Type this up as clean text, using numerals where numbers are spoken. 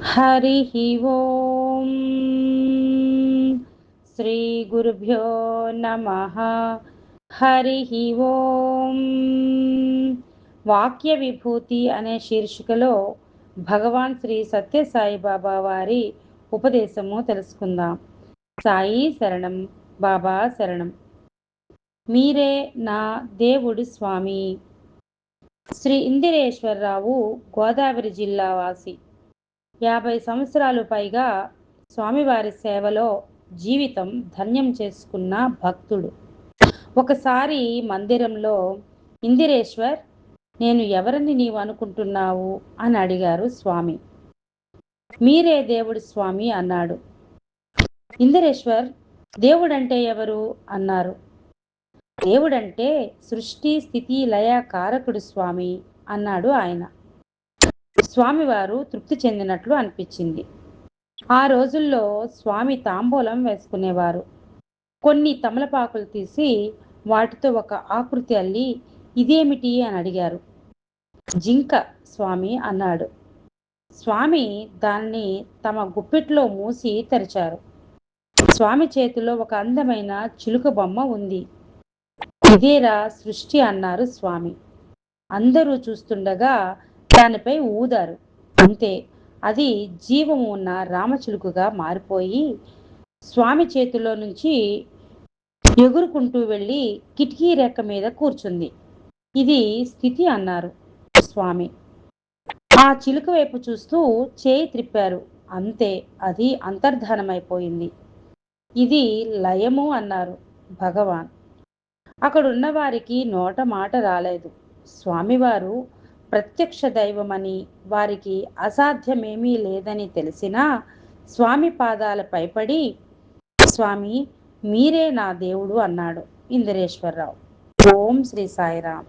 హరి ఓం. శ్రీ గురుభ్యో నమః. హరి ఓం. వాక్య విభూతి అనే శీర్షికలో భగవాన్ శ్రీ సత్యసాయి బాబా వారి ఉపదేశము తెలుసుకుందాం. సాయి శరణం, బాబా శరణం. మీరే నా దేవుడి స్వామి. శ్రీ ఇందిరేశ్వరరావు గోదావరి జిల్లా వాసి. 50 సంవత్సరాలు పైగా స్వామివారి సేవలో జీవితం ధన్యం చేసుకున్న భక్తుడు. ఒకసారి మందిరంలో, ఇందిరేశ్వర్, నేను ఎవరని నీవు అనుకుంటున్నావు అని అడిగారు స్వామి. మీరే దేవుడి స్వామి అన్నాడు. ఇందిరేశ్వర్, దేవుడంటే ఎవరు అన్నారు. దేవుడంటే సృష్టి స్థితి లయ కారకుడు స్వామి అన్నాడు ఆయన. స్వామివారు తృప్తి చెందినట్లు అనిపించింది. ఆ రోజుల్లో స్వామి తాంబూలం వేసుకునేవారు. కొన్ని తమలపాకులు తీసి వాటితో ఒక ఆకృతి అల్లి, ఇదేమిటి అని అడిగారు. జింక స్వామి అన్నాడు. స్వామి దాన్ని తమ గుప్పిట్లో మూసి తెరిచారు. స్వామి చేతిలో ఒక అందమైన చిలుక బొమ్మ ఉంది. ఇదేరా సృష్టి అన్నారు స్వామి. అందరూ చూస్తుండగా దానిపై ఊదారు. అంతే, అది జీవము ఉన్న రామచిలుకగా మారిపోయి స్వామి చేతిలో నుంచి ఎగురుకుంటూ వెళ్ళి కిటికీ రెక్క మీద కూర్చుంది. ఇది స్థితి అన్నారు స్వామి. ఆ చిలుక వైపు చూస్తూ చేయి త్రిప్పారు. అంతే, అది అంతర్ధానమైపోయింది. ఇది లయము అన్నారు భగవాన్. అక్కడున్న వారికి నోట మాట రాలేదు. స్వామివారు ప్రత్యక్ష దైవమని, వారికి అసాధ్యమేమీ లేదని తెలిసినా స్వామి పాదాలపై పడి, స్వామి మీరే నా దేవుడు అన్నాడు ఇందిరేశ్వరరావు. ఓం శ్రీ సాయిరాం.